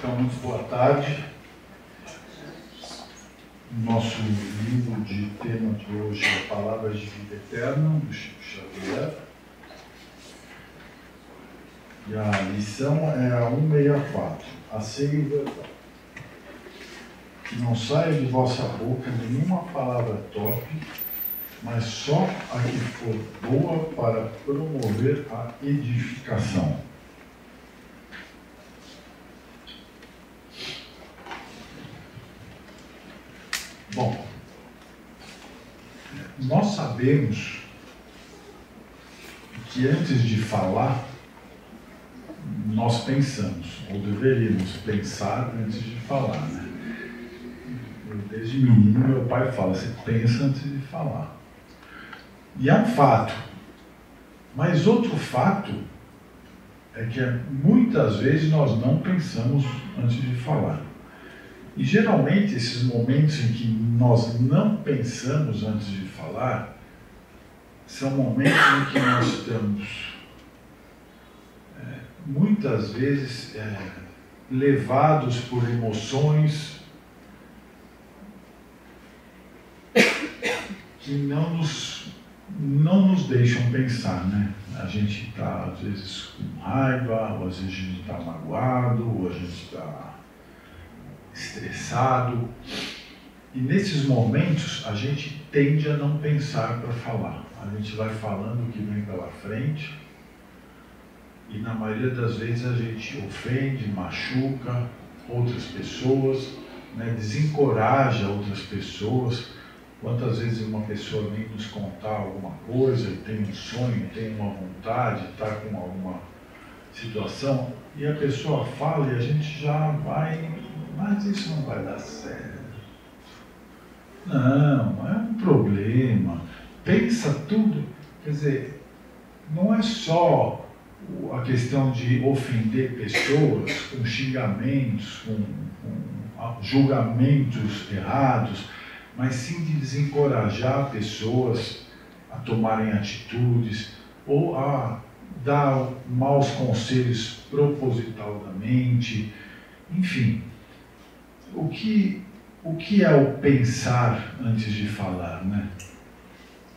Então, muito boa tarde. Nosso livro de tema de hoje é Palavras de Vida Eterna, do Chico Xavier. E a lição é a 164, a ceia e verdade. Que não saia de vossa boca nenhuma palavra torpe, mas só a que for boa para promover a edificação. Bom, nós sabemos que antes de falar, nós pensamos, ou deveríamos pensar antes de falar, né? Desde menino, meu pai fala, você pensa antes de falar. E é um fato. Mas outro fato é que muitas vezes nós não pensamos antes de falar. E geralmente esses momentos em que nós não pensamos antes de falar são momentos em que nós estamos muitas vezes levados por emoções que não nos deixam pensar, né? A gente está às vezes com raiva, ou às vezes a gente está magoado, ou a gente está estressado, e nesses momentos a gente tende a não pensar para falar. A gente vai falando o que vem pela frente e na maioria das vezes a gente ofende, machuca outras pessoas, né, desencoraja outras pessoas. Quantas vezes uma pessoa vem nos contar alguma coisa, tem um sonho, tem uma vontade, está com alguma situação, e a pessoa fala e a gente já vai, mas isso não vai dar certo. Não, é um problema. Pensa tudo. Quer dizer, não é só a questão de ofender pessoas com xingamentos, com julgamentos errados, mas sim de desencorajar pessoas a tomarem atitudes ou a dar maus conselhos propositalmente. Enfim, o que é o pensar antes de falar, né?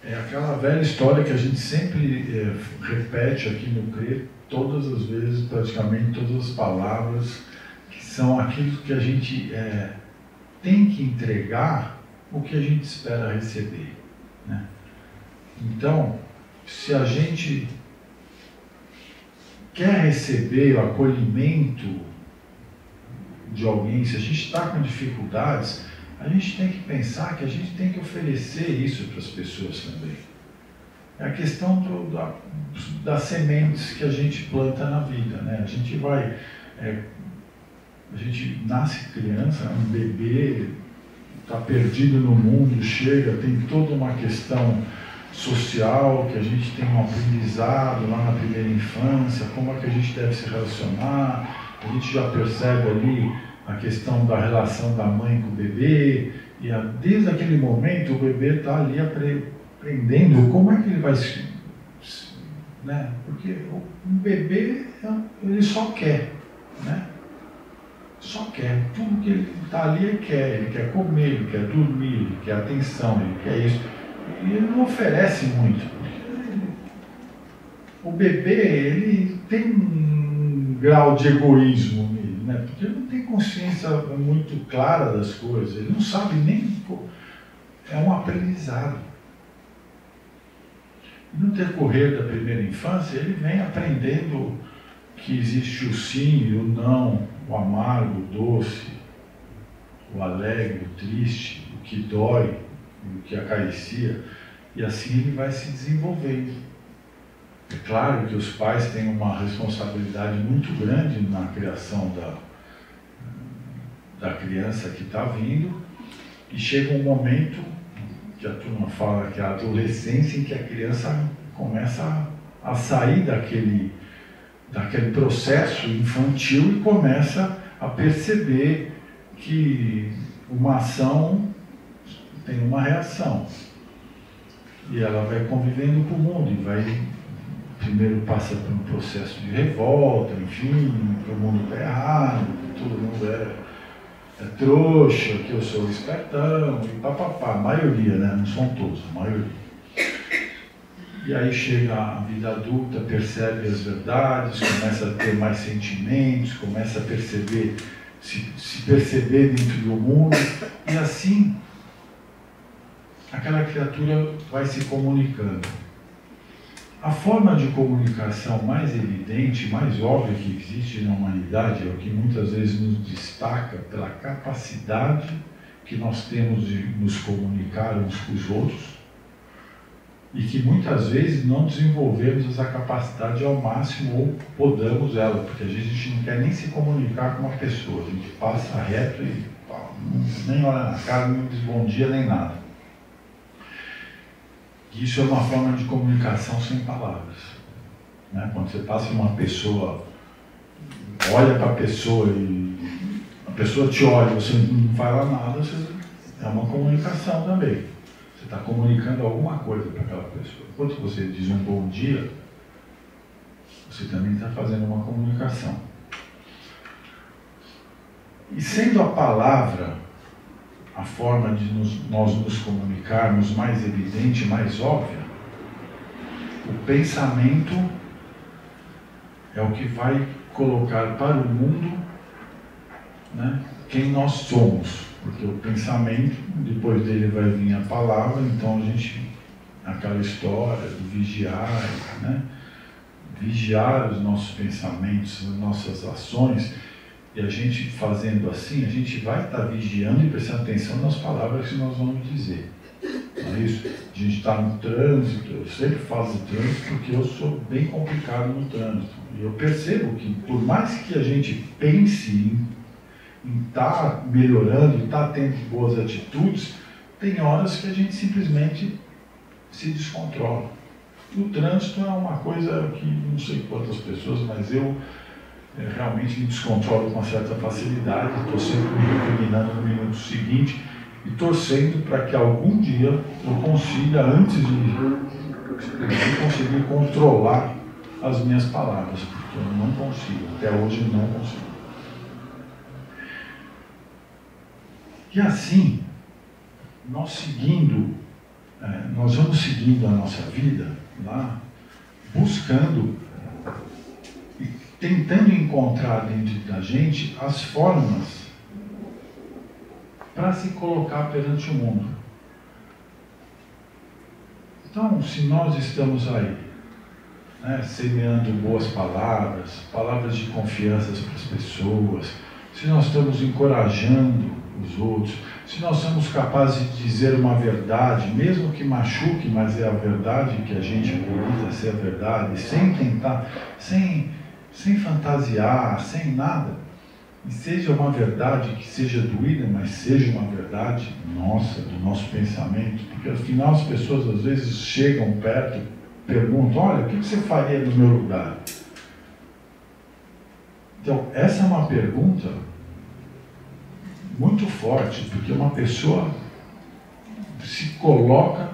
É aquela velha história que a gente sempre repete aqui no CRE, todas as vezes, praticamente todas as palavras, que são aquilo que a gente tem que entregar o que a gente espera receber, né? Então, se a gente quer receber o acolhimento de alguém, se a gente está com dificuldades, a gente tem que pensar que a gente tem que oferecer isso para as pessoas também. É a questão das sementes que a gente planta na vida, né? A gente nasce criança, um bebê, está perdido no mundo, chega, tem toda uma questão social, que a gente tem um aprendizado lá na primeira infância, como é que a gente deve se relacionar, a gente já percebe ali a questão da relação da mãe com o bebê, e desde aquele momento o bebê está ali aprendendo como é que ele vai se... né? Porque um bebê, ele só quer, né? Só quer, tudo que ele está ali ele quer comer, ele quer dormir, ele quer atenção, ele quer isso. E ele não oferece muito. O bebê, ele tem um grau de egoísmo nele, né? Porque ele não tem consciência muito clara das coisas, ele não sabe nem... É um aprendizado. E no decorrer da primeira infância, ele vem aprendendo que existe o sim e o não, o amargo, o doce, o alegre, o triste, o que dói, o que acaricia, e assim ele vai se desenvolvendo. É claro que os pais têm uma responsabilidade muito grande na criação da criança que está vindo, e chega um momento que a turma fala que é a adolescência, em que a criança começa a sair daquele processo infantil e começa a perceber que uma ação tem uma reação. E ela vai convivendo com o mundo e vai, primeiro passa por um processo de revolta, enfim, que o mundo está errado, que todo mundo é trouxa, que eu sou espertão, e papapá, a maioria, né? Não são todos, a maioria. E aí chega a vida adulta, percebe as verdades, começa a ter mais sentimentos, começa a perceber, se perceber dentro do mundo, e assim aquela criatura vai se comunicando. A forma de comunicação mais evidente, mais óbvia que existe na humanidade, é o que muitas vezes nos destaca pela capacidade que nós temos de nos comunicar uns com os outros, e que muitas vezes não desenvolvemos essa capacidade ao máximo ou podamos ela, porque às vezes a gente não quer nem se comunicar com uma pessoa, a gente passa reto e nem olha na cara, nem diz bom dia, nem nada. E isso é uma forma de comunicação sem palavras, né? Quando você passa uma pessoa, olha para a pessoa e a pessoa te olha, você não fala nada, é uma comunicação também. Você está comunicando alguma coisa para aquela pessoa. Enquanto você diz um bom dia, você também está fazendo uma comunicação. E sendo a palavra a forma de nós nos comunicarmos mais evidente, mais óbvia, o pensamento é o que vai colocar para o mundo, né, quem nós somos. Porque o pensamento, depois dele vai vir a palavra, então a gente, aquela história do vigiar, né? Vigiar os nossos pensamentos, as nossas ações, e a gente fazendo assim, a gente vai estar vigiando e prestando atenção nas palavras que nós vamos dizer. Não é isso? A gente está no trânsito, eu sempre falo do trânsito porque eu sou bem complicado no trânsito. E eu percebo que, por mais que a gente pense em estar melhorando, estar tendo boas atitudes, tem horas que a gente simplesmente se descontrola. O trânsito é uma coisa que não sei quantas pessoas, mas eu realmente me descontrolo com certa facilidade, estou sempre me recriminando no minuto seguinte e torcendo para que algum dia eu consiga, antes de conseguir controlar as minhas palavras, porque eu não consigo, até hoje não consigo. E assim, nós vamos seguindo a nossa vida lá, buscando e tentando encontrar dentro da gente as formas para se colocar perante o mundo. Então, se nós estamos aí, né, semeando boas palavras, palavras de confiança para as pessoas, se nós estamos encorajando os outros, se nós somos capazes de dizer uma verdade, mesmo que machuque, mas é a verdade que a gente acredita ser a verdade, sem tentar, sem fantasiar, sem nada, e seja uma verdade que seja doída, mas seja uma verdade nossa, do nosso pensamento, porque afinal as pessoas às vezes chegam perto, perguntam, olha, o que você faria no meu lugar? Então, essa é uma pergunta muito forte, porque uma pessoa se coloca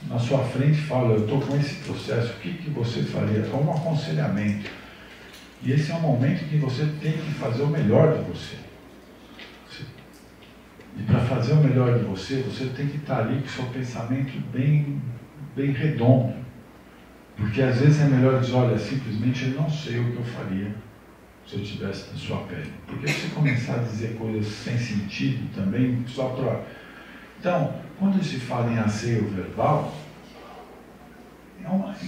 na sua frente e fala, eu estou com esse processo, o que você faria? É um aconselhamento. E esse é um momento que você tem que fazer o melhor de você. E para fazer o melhor de você, você tem que estar ali com o seu pensamento bem redondo. Porque às vezes é melhor dizer, olha, simplesmente eu não sei o que eu faria se eu estivesse na sua pele. Porque se você começar a dizer coisas sem sentido também, só para... Então, quando se fala em asseio verbal,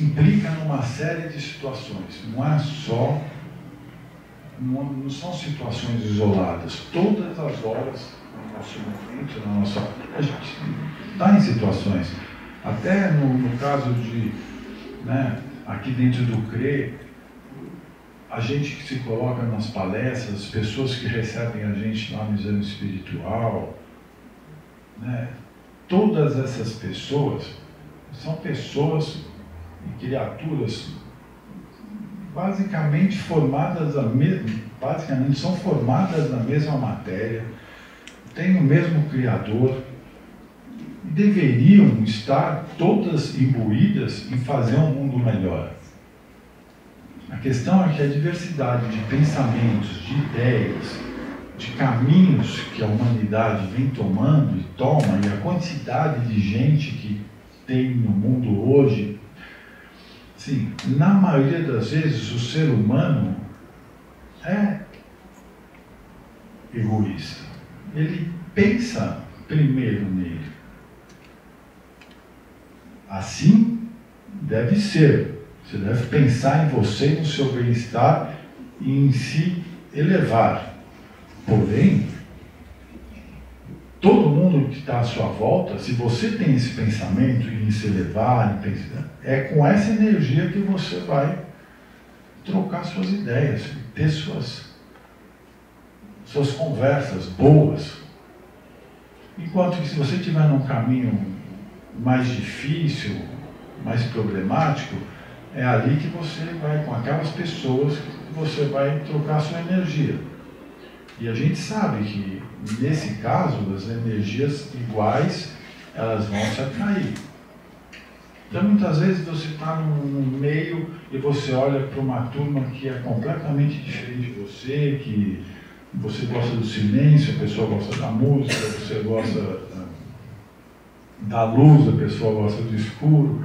implica numa série de situações. Não é só... Não são situações isoladas. Todas as horas, no nosso momento, na nossa... A gente está em situações. Até no caso de... Né, aqui dentro do CRE, a gente que se coloca nas palestras, as pessoas que recebem a gente lá no exame espiritual, né, todas essas pessoas são pessoas e criaturas basicamente formadas são formadas na mesma matéria, têm o mesmo Criador, e deveriam estar todas imbuídas em fazer um mundo melhor. A questão é que a diversidade de pensamentos, de ideias, de caminhos que a humanidade vem tomando e toma, e a quantidade de gente que tem no mundo hoje, sim, na maioria das vezes o ser humano é egoísta. Ele pensa primeiro nele. Assim deve ser. Você deve pensar em você, no seu bem-estar e em se elevar. Porém, todo mundo que está à sua volta, se você tem esse pensamento em se elevar, é com essa energia que você vai trocar suas ideias, ter suas conversas boas. Enquanto que se você estiver num caminho mais difícil, mais problemático, é ali que você vai, com aquelas pessoas, que você vai trocar sua energia. E a gente sabe que, nesse caso, as energias iguais, elas vão se atrair. Então, muitas vezes, você está no meio e você olha para uma turma que é completamente diferente de você, que você gosta do silêncio, a pessoa gosta da música, você gosta da luz, a pessoa gosta do escuro.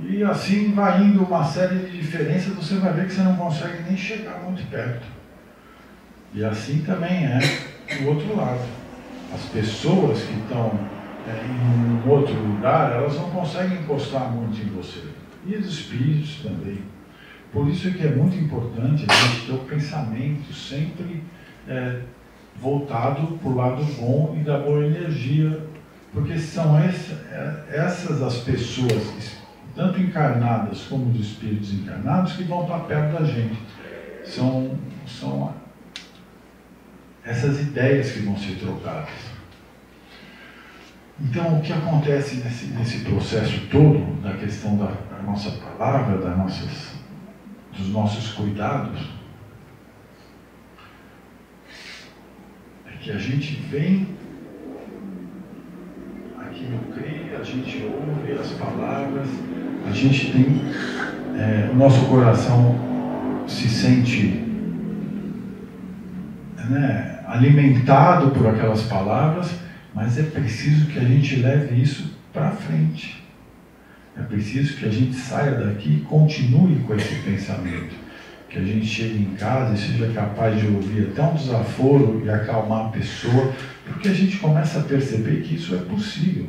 E assim vai indo uma série de diferenças, você vai ver que você não consegue nem chegar muito perto. E assim também é o outro lado. As pessoas que estão em um outro lugar, elas não conseguem encostar muito em você. E os espíritos também. Por isso é que é muito importante a gente ter o pensamento sempre voltado para o lado bom e da boa energia, porque são essas as pessoas, tanto encarnadas como os espíritos encarnados, que vão estar perto da gente. São essas ideias que vão ser trocadas. Então, o que acontece nesse processo todo, da questão da nossa palavra, dos nossos cuidados, é que a gente vem aqui no CRI, a gente ouve as palavras, a gente tem, o nosso coração se sente alimentado por aquelas palavras, mas é preciso que a gente leve isso para frente. É preciso que a gente saia daqui e continue com esse pensamento. Que a gente chegue em casa e seja capaz de ouvir até um desaforo e acalmar a pessoa, porque a gente começa a perceber que isso é possível.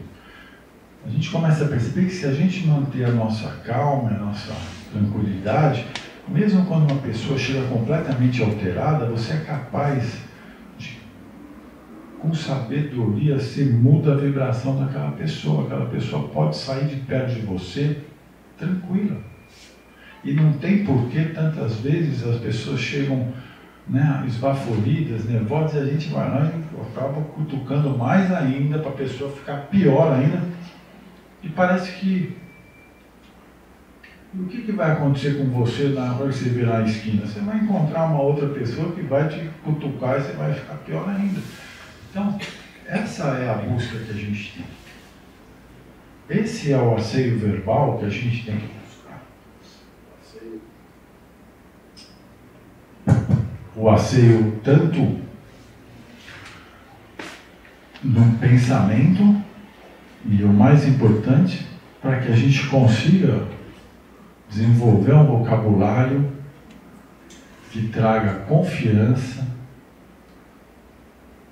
A gente começa a perceber que se a gente manter a nossa calma, a nossa tranquilidade, mesmo quando uma pessoa chega completamente alterada, você é capaz de, com sabedoria, se muda a vibração daquela pessoa. Aquela pessoa pode sair de perto de você tranquila. E não tem porquê, tantas vezes, as pessoas chegam esbaforidas, nervosas, e a gente vai lá e acaba cutucando mais ainda para a pessoa ficar pior ainda. E parece que... o que vai acontecer com você na hora que você virar a esquina? Você vai encontrar uma outra pessoa que vai te cutucar e você vai ficar pior ainda. Então, essa é a busca que a gente tem. Esse é o asseio verbal que a gente tem que buscar. O asseio tanto no pensamento, e o mais importante, para que a gente consiga desenvolver um vocabulário que traga confiança,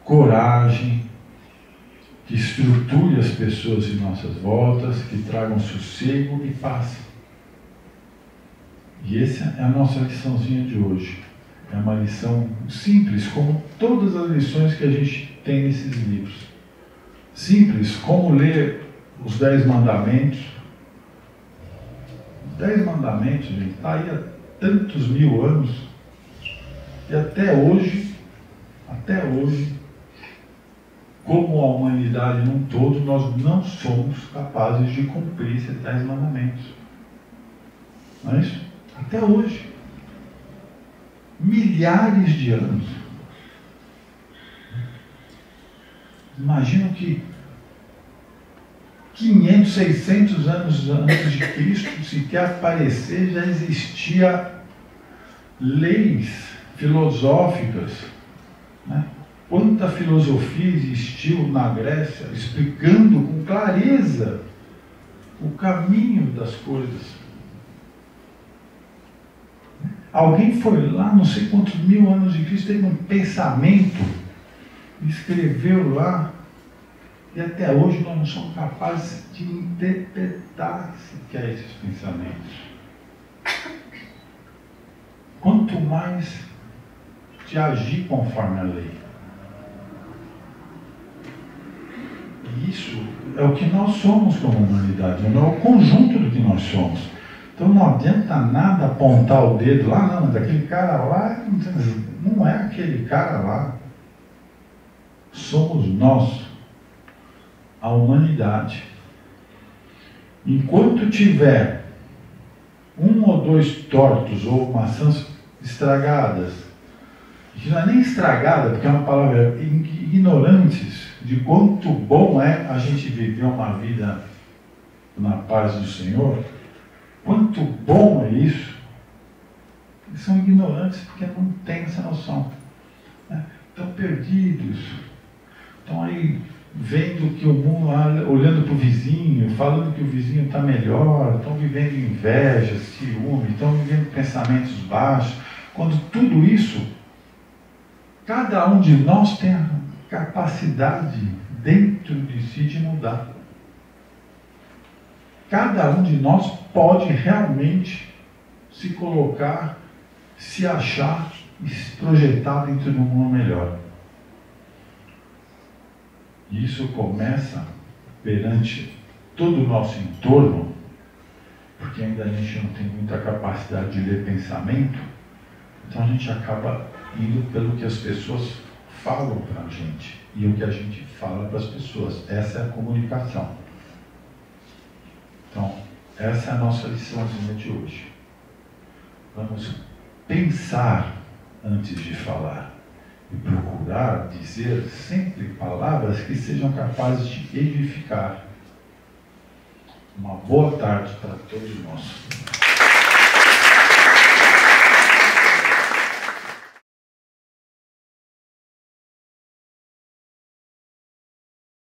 coragem, que estruture as pessoas em nossas voltas, que tragam sossego e paz. E essa é a nossa liçãozinha de hoje. É uma lição simples, como todas as lições que a gente tem nesses livros. Simples, como ler os 10 mandamentos. 10 mandamentos, gente, está aí há tantos mil anos, e até hoje, como a humanidade num todo, nós não somos capazes de cumprir esses 10 mandamentos. Não é isso? Até hoje. Milhares de anos. Imagino que 500, 600 anos antes de Cristo sequer aparecer, já existia leis filosóficas, quanta filosofia existiu na Grécia, explicando com clareza o caminho das coisas. Alguém foi lá, não sei quantos mil anos de Cristo, teve um pensamento, escreveu lá, e até hoje nós não somos capazes de interpretar sequer esses pensamentos. Quanto mais de agir conforme a lei. E isso é o que nós somos como humanidade, não é o conjunto do que nós somos. Então não adianta nada apontar o dedo lá, não, mas aquele cara lá, não é aquele cara lá. Somos nós, a humanidade. Enquanto tiver um ou dois tortos ou maçãs estragadas, que não é nem estragada, porque é uma palavra, ignorantes de quanto bom é a gente viver uma vida na paz do Senhor, quanto bom é isso. Eles são ignorantes porque não têm essa noção. Estão perdidos, estão aí vendo que o mundo, olhando para o vizinho, falando que o vizinho está melhor, estão vivendo inveja, ciúme, estão vivendo pensamentos baixos, quando tudo isso, cada um de nós tem a capacidade dentro de si de mudar. Cada um de nós pode realmente se colocar, se achar e se projetar dentro de um mundo melhor. E isso começa perante todo o nosso entorno, porque ainda a gente não tem muita capacidade de ler pensamento, então a gente acaba indo pelo que as pessoas falam para a gente e o que a gente fala para as pessoas. Essa é a comunicação. Então, essa é a nossa liçãozinha de hoje. Vamos pensar antes de falar e procurar dizer sempre palavras que sejam capazes de edificar. Uma boa tarde para todos nós.